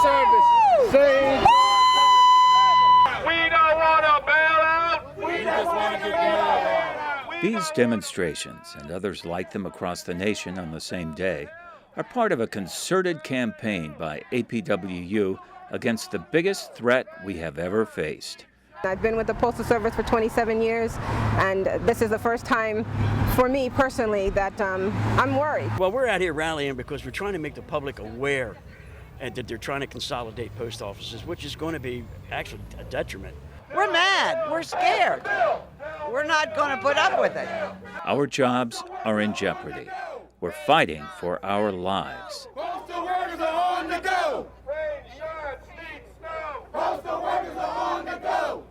Service. Say We don't want a bailout. we just want to get bailout. These demonstrations and others like them across the nation on the same day are part of a concerted campaign by APWU against the biggest threat we have ever faced. I've been with the Postal Service for 27 years, and this is the first time for me personally that I'm worried. Well, we're out here rallying because we're trying to make the public aware and that they're trying to consolidate post offices, which is going to be actually a detriment. We're mad. We're scared. We're not going to put up with it. Our jobs are in jeopardy. We're fighting for our lives. Postal workers are on the go. Postal workers are on the go.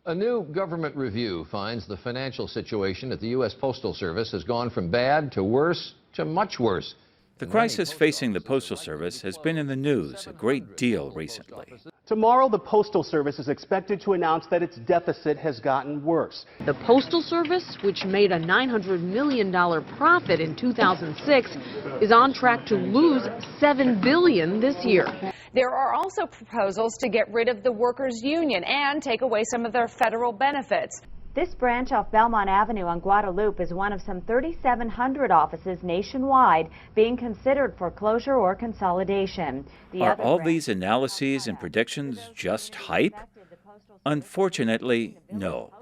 A new government review finds the financial situation at the U.S. Postal Service has gone from bad to worse to much worse. The crisis facing the Postal Service has been in the news a great deal recently. Tomorrow, the Postal Service is expected to announce that its deficit has gotten worse. The Postal Service, which made a $900 million profit in 2006, is on track to lose $7 billion this year. There are also proposals to get rid of the workers' union and take away some of their federal benefits. This branch off Belmont Avenue on Guadalupe is one of some 3,700 offices nationwide being considered for closure or consolidation. Are all these analyses and predictions just hype? Unfortunately, no.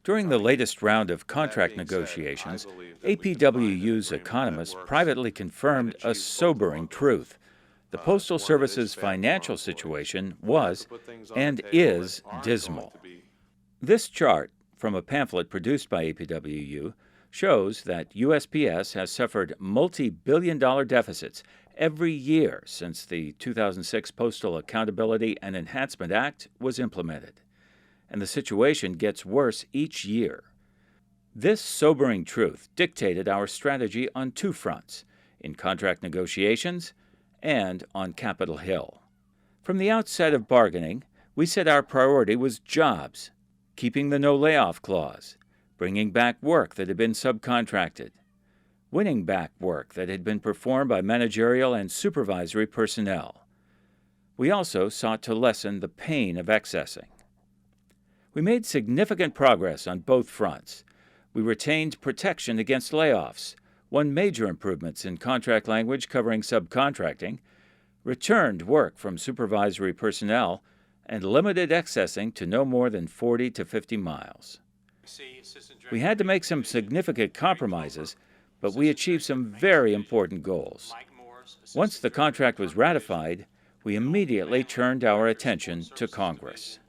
During the latest round of contract negotiations, APWU's economists privately confirmed a sobering truth. The Postal Service's financial situation was and is dismal. This chart from a pamphlet produced by APWU shows that USPS has suffered multi-billion-dollar deficits every year since the 2006 Postal Accountability and Enhancement Act was implemented. And the situation gets worse each year. This sobering truth dictated our strategy on two fronts, in contract negotiations and on Capitol Hill. From the outset of bargaining, we said our priority was jobs, keeping the no-layoff clause, bringing back work that had been subcontracted, winning back work that had been performed by managerial and supervisory personnel. We also sought to lessen the pain of excessing. We made significant progress on both fronts. We retained protection against layoffs, won major improvements in contract language covering subcontracting, returned work from supervisory personnel, and limited excessing to no more than 40 to 50 miles. We had to make some significant compromises, but we achieved some very important goals. Once the contract was ratified, we immediately turned our attention to Congress.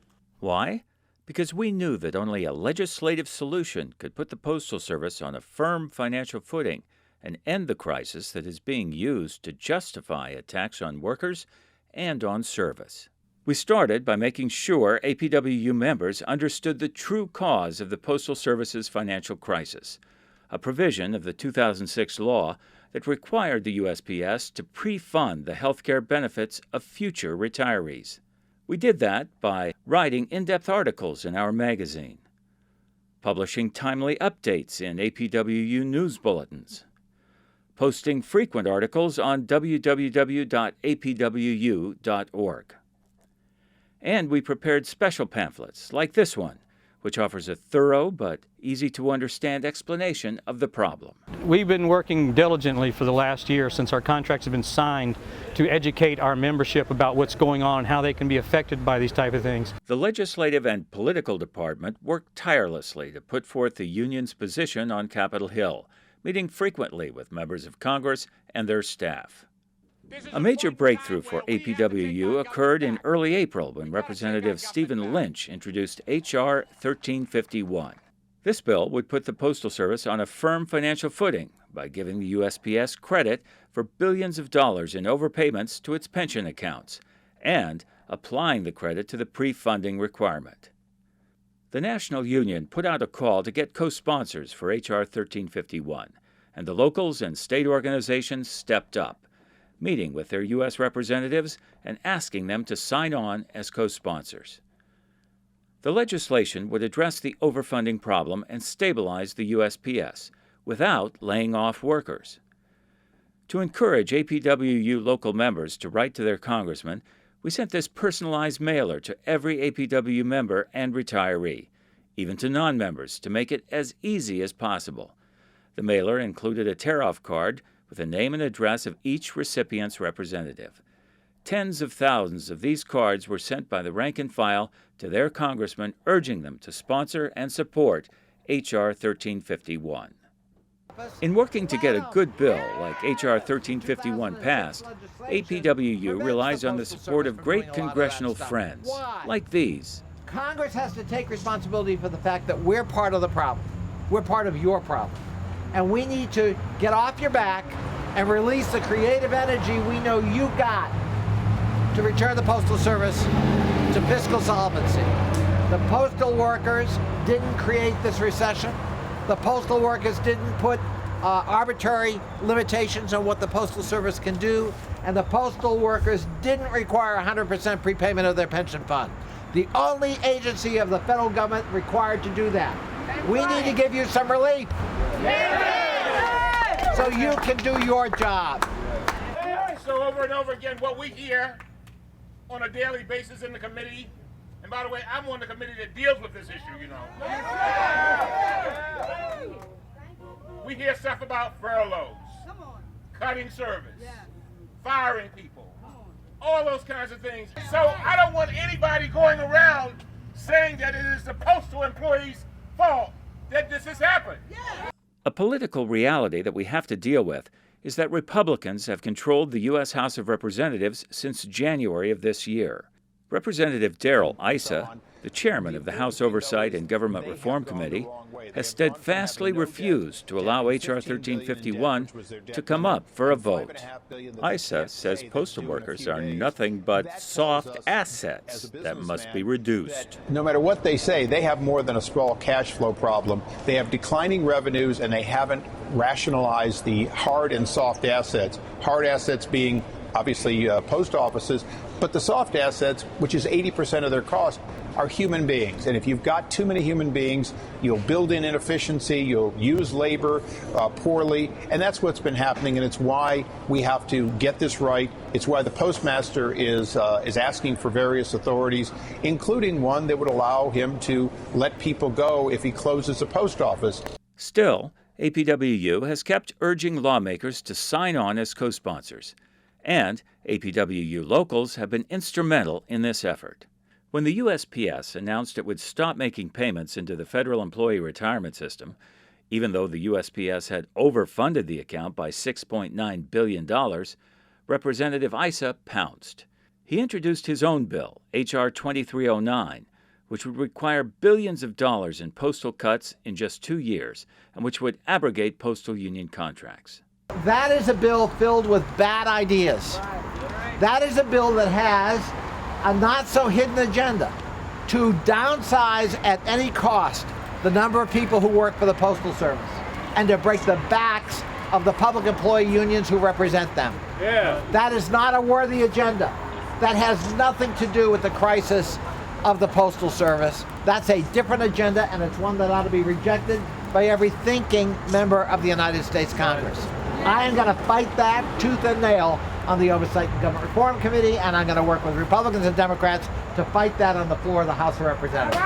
Why? Because we knew that only a legislative solution could put the Postal Service on a firm financial footing and end the crisis that is being used to justify attacks on workers and on service. We started by making sure APWU members understood the true cause of the Postal Service's financial crisis, a provision of the 2006 law that required the USPS to pre-fund the health care benefits of future retirees. We did that by writing in-depth articles in our magazine, publishing timely updates in APWU news bulletins, posting frequent articles on www.apwu.org. And we prepared special pamphlets like this one, which offers a thorough but easy-to-understand explanation of the problem. We've been working diligently for the last year since our contracts have been signed to educate our membership about what's going on and how they can be affected by these type of things. The Legislative and Political Department worked tirelessly to put forth the union's position on Capitol Hill, meeting frequently with members of Congress and their staff. A major breakthrough for APWU occurred in early April when Representative Stephen Lynch introduced H.R. 1351. This bill would put the Postal Service on a firm financial footing by giving the USPS credit for billions of dollars in overpayments to its pension accounts and applying the credit to the pre-funding requirement. The National Union put out a call to get co-sponsors for H.R. 1351, and the locals and state organizations stepped up, meeting with their U.S. representatives and asking them to sign on as co-sponsors. The legislation would address the overfunding problem and stabilize the USPS without laying off workers. To encourage APWU local members to write to their congressman, we sent this personalized mailer to every APWU member and retiree, even to non-members, to make it as easy as possible. The mailer included a tear-off card with the name and address of each recipient's representative. Tens of thousands of these cards were sent by the rank and file to their congressman, urging them to sponsor and support H.R. 1351. In working to get a good bill like H.R. 1351 passed, APWU relies on the support of great congressional friends, like these. Congress has to take responsibility for the fact that we're part of the problem. We're part of your problem. And we need to get off your back and release the creative energy we know you got to return the Postal Service to fiscal solvency. The postal workers didn't create this recession. The postal workers didn't put arbitrary limitations on what the Postal Service can do, and the postal workers didn't require 100% prepayment of their pension fund. The only agency of the federal government required to do that. We need to give you some relief so you can do your job. So over and over again, what we hear on a daily basis in the committee, and by the way, I'm on the committee that deals with this issue, you know. We hear stuff about furloughs, cutting service, firing people, all those kinds of things. So I don't want anybody going around saying that it is the postal employees' fault that this has happened. A political reality that we have to deal with is that Republicans have controlled the U.S. House of Representatives since January of this year. Representative Darrell Issa, the chairman of the House Oversight and Government Reform Committee, has steadfastly refused to allow H.R. 1351 to come up for a vote. Issa says postal workers are nothing but soft assets that must be reduced. No matter what they say, they have more than a small cash flow problem. They have declining revenues, and they haven't rationalized the hard and soft assets. Hard assets being obviously post offices, but the soft assets, which is 80% of their cost, are human beings. And if you've got too many human beings, you'll build in inefficiency, you'll use labor poorly, and that's what's been happening, and it's why we have to get this right. It's why the postmaster is asking for various authorities, including one that would allow him to let people go if he closes a post office. Still, APWU has kept urging lawmakers to sign on as co-sponsors, and APWU locals have been instrumental in this effort. When the USPS announced it would stop making payments into the federal employee retirement system, even though the USPS had overfunded the account by $6.9 billion, Representative Issa pounced. He introduced his own bill, H.R. 2309, which would require billions of dollars in postal cuts in just 2 years, and which would abrogate postal union contracts. That is a bill filled with bad ideas. That is a bill that has a not-so-hidden agenda to downsize at any cost the number of people who work for the Postal Service and to break the backs of the public employee unions who represent them. That is not a worthy agenda. That has nothing to do with the crisis of the Postal Service. That's a different agenda, and it's one that ought to be rejected by every thinking member of the United States Congress. I am going to fight that tooth and nail on the Oversight and Government Reform Committee, and I'm going to work with Republicans and Democrats to fight that on the floor of the House of Representatives.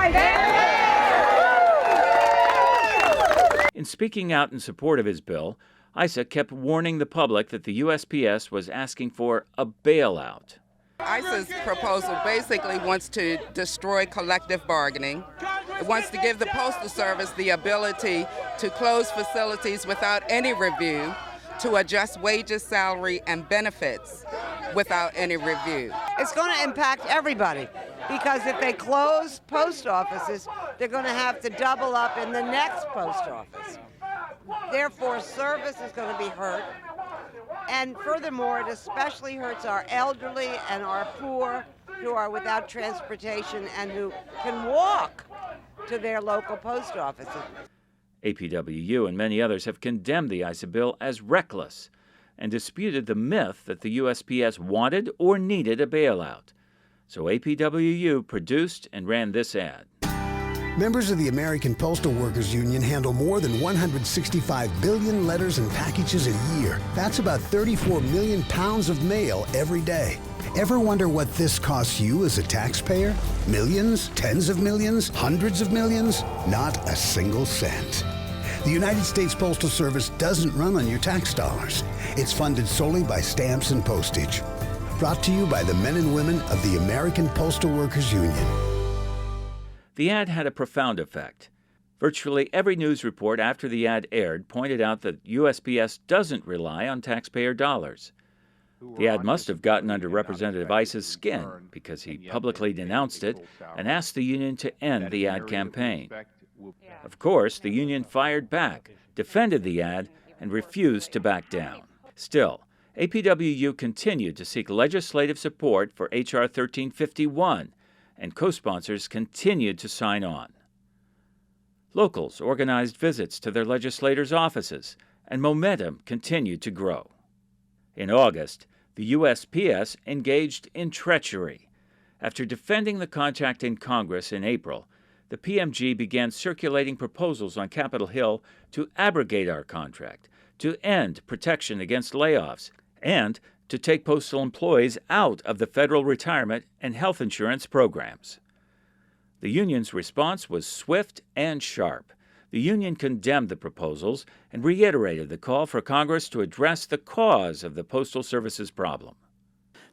In speaking out in support of his bill, Issa kept warning the public that the USPS was asking for a bailout. ISA's proposal basically wants to destroy collective bargaining. It wants to give the Postal Service the ability to close facilities without any review, to adjust wages, salary, and benefits without any review. It's going to impact everybody, because if they close post offices, they're going to have to double up in the next post office. Therefore, service is going to be hurt. And furthermore, it especially hurts our elderly and our poor who are without transportation and who can walk to their local post offices. APWU and many others have condemned the Issa bill as reckless and disputed the myth that the USPS wanted or needed a bailout. So APWU produced and ran this ad. Members of the American Postal Workers Union handle more than 165 billion letters and packages a year. That's about 34 million pounds of mail every day. Ever wonder what this costs you as a taxpayer? Millions? Tens of millions? Hundreds of millions? Not a single cent. The United States Postal Service doesn't run on your tax dollars. It's funded solely by stamps and postage. Brought to you by the men and women of the American Postal Workers Union. The ad had a profound effect. Virtually every news report after the ad aired pointed out that USPS doesn't rely on taxpayer dollars. The ad must have gotten under Representative Iss's skin because he publicly denounced it and asked the union to end the ad campaign. Of course, the union fired back, defended the ad, and refused to back down. Still, APWU continued to seek legislative support for H.R. 1351, and co-sponsors continued to sign on. Locals organized visits to their legislators' offices, and momentum continued to grow. In August, the USPS engaged in treachery. After defending the contract in Congress in April, the PMG began circulating proposals on Capitol Hill to abrogate our contract, to end protection against layoffs, and to take postal employees out of the federal retirement and health insurance programs. The union's response was swift and sharp. The union condemned the proposals and reiterated the call for Congress to address the cause of the Postal Service's problem.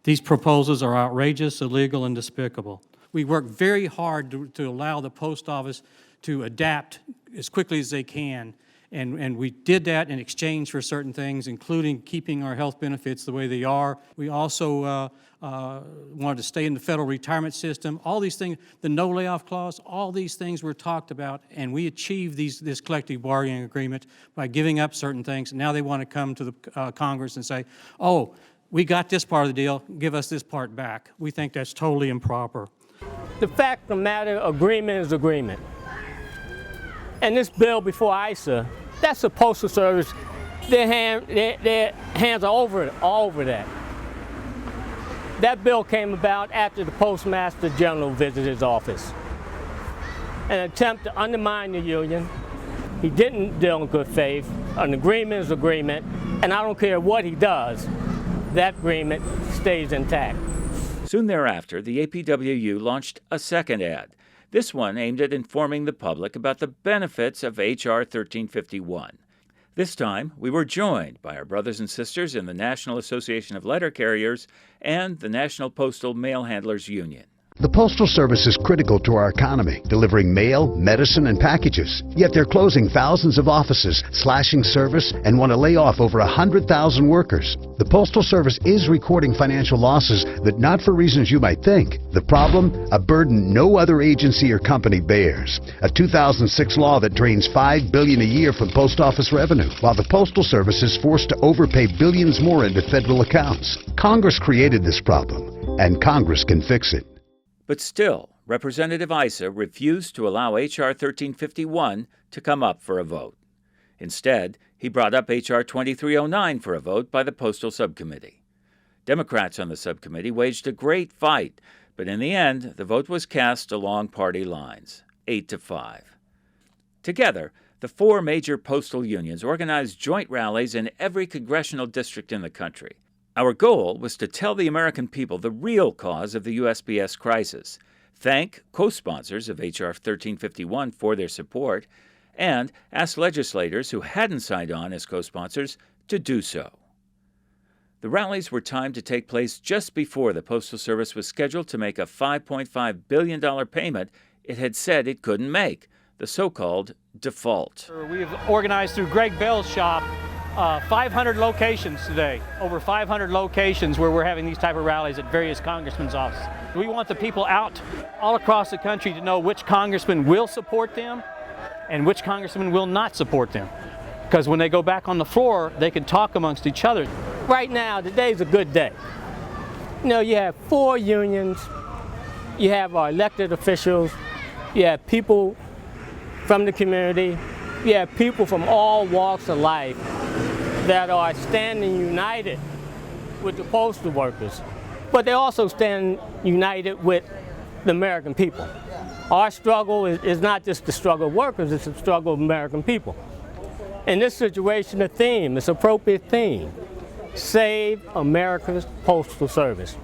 These proposals are outrageous, illegal, and despicable. We work very hard to allow the post office to adapt as quickly as they can. And we did that in exchange for certain things, including keeping our health benefits the way they are. We also wanted to stay in the federal retirement system. All these things, the no layoff clause, all these things were talked about, and we achieved this collective bargaining agreement by giving up certain things. And now they want to come to the Congress and say, oh, we got this part of the deal, give us this part back. We think that's totally improper. The fact of the matter, agreement is agreement. And this bill before ISA, that's the Postal Service. Their hands are all over that. That bill came about after the Postmaster General visited his office. An attempt to undermine the union. He didn't deal in good faith. An agreement is agreement, and I don't care what he does, that agreement stays intact. Soon thereafter, the APWU launched a second ad. This one aimed at informing the public about the benefits of H.R. 1351. This time, we were joined by our brothers and sisters in the National Association of Letter Carriers and the National Postal Mail Handlers Union. The Postal Service is critical to our economy, delivering mail, medicine, and packages. Yet they're closing thousands of offices, slashing service, and want to lay off over 100,000 workers. The Postal Service is recording financial losses, but not for reasons you might think. The problem? A burden no other agency or company bears. A 2006 law that drains $5 billion a year from post office revenue, while the Postal Service is forced to overpay billions more into federal accounts. Congress created this problem, and Congress can fix it. But still, Representative Issa refused to allow H.R. 1351 to come up for a vote. Instead, he brought up H.R. 2309 for a vote by the Postal Subcommittee. Democrats on the subcommittee waged a great fight, but in the end, the vote was cast along party lines, 8-5. Together, the four major postal unions organized joint rallies in every congressional district in the country. Our goal was to tell the American people the real cause of the USPS crisis, thank co-sponsors of H.R. 1351 for their support, and ask legislators who hadn't signed on as co-sponsors to do so. The rallies were timed to take place just before the Postal Service was scheduled to make a $5.5 billion payment it had said it couldn't make, the so-called default. We've organized through Greg Bell's shop 500 locations today, over 500 locations where we're having these type of rallies at various congressmen's offices. We want the people out all across the country to know which congressman will support them and which congressman will not support them. Because when they go back on the floor, they can talk amongst each other. Right now, today's a good day. You know, you have four unions, you have our elected officials, you have people from the community, you have people from all walks of life that are standing united with the postal workers, but they also stand united with the American people. Our struggle is not just the struggle of workers, it's the struggle of American people. In this situation, the theme, this appropriate theme, Save America's Postal Service.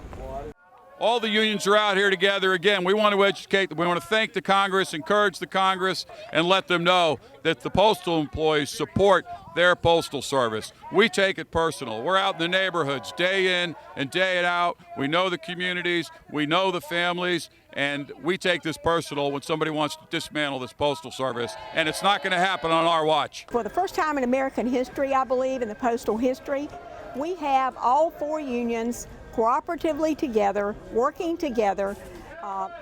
All the unions are out here together again. We want to educate them. We want to thank the Congress, encourage the Congress, and let them know that the postal employees support their postal service. We take it personal. We're out in the neighborhoods day in and day out. We know the communities, we know the families, and we take this personal when somebody wants to dismantle this postal service, and it's not going to happen on our watch. For the first time in American history, I believe, in the postal history, we have all 4 unions cooperatively together, working together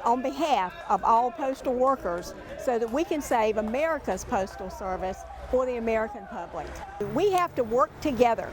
on behalf of all postal workers so that we can save America's postal service for the American public. We have to work together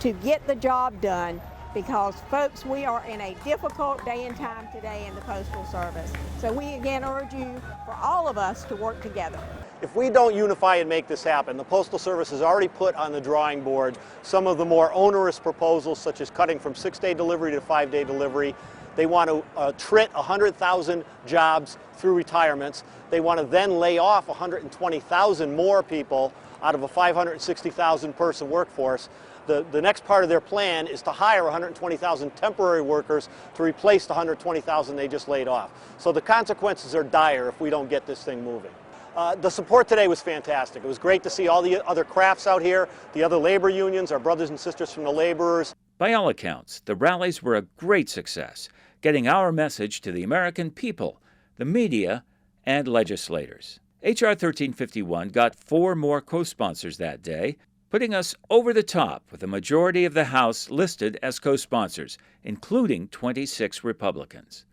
to get the job done because, folks, we are in a difficult day and time today in the Postal Service. So we again urge you, for all of us, to work together. If we don't unify and make this happen, the Postal Service has already put on the drawing board some of the more onerous proposals, such as cutting from 6-day delivery to 5-day delivery. They want to trit 100,000 jobs through retirements. They want to then lay off 120,000 more people out of a 560,000 person workforce. The next part of their plan is to hire 120,000 temporary workers to replace the 120,000 they just laid off. So the consequences are dire if we don't get this thing moving. The support today was fantastic. It was great to see all the other crafts out here, the other labor unions, our brothers and sisters from the laborers. By all accounts, the rallies were a great success, getting our message to the American people, the media, and legislators. H.R. 1351 got 4 more co-sponsors that day, putting us over the top with a majority of the House listed as co-sponsors, including 26 Republicans.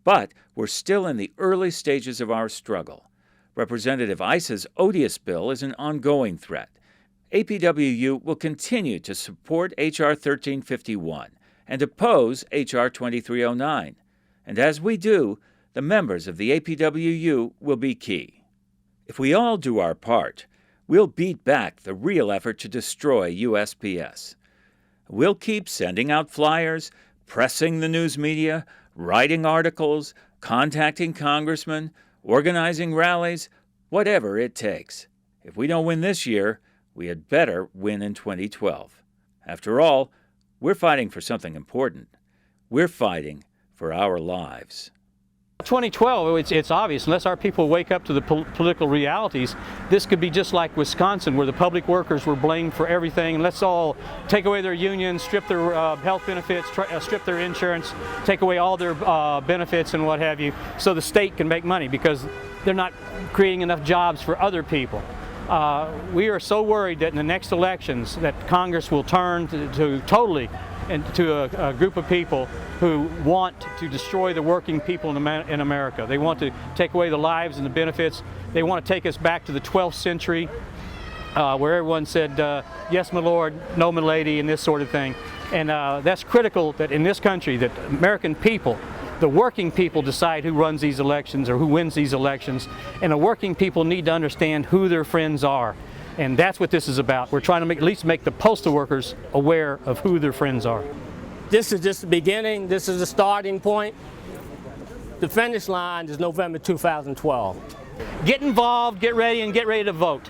But we're still in the early stages of our struggle. Representative Issa's odious bill is an ongoing threat. APWU will continue to support H.R. 1351 and oppose H.R. 2309. And as we do, the members of the APWU will be key. If we all do our part, we'll beat back the real effort to destroy USPS. We'll keep sending out flyers, pressing the news media, writing articles, contacting congressmen, organizing rallies, whatever it takes. If we don't win this year, we had better win in 2012. After all, we're fighting for something important. We're fighting for our lives. 2012, it's obvious, unless our people wake up to the political realities, this could be just like Wisconsin, where the public workers were blamed for everything. And let's all take away their unions, strip their health benefits, strip their insurance, take away all their benefits and what have you, so the state can make money because they're not creating enough jobs for other people. We are so worried that in the next elections that Congress will turn to totally into a group of people who want to destroy the working people in America. They want to take away the lives and the benefits. They want to take us back to the 12th century where everyone said, yes, my lord, no, my lady, and this sort of thing. And that's critical that in this country that American people, the working people, decide who runs these elections or who wins these elections. And the working people need to understand who their friends are. And that's what this is about. We're trying to at least make the postal workers aware of who their friends are. This is just the beginning. This is the starting point. The finish line is November 2012. Get involved, get ready, and get ready to vote.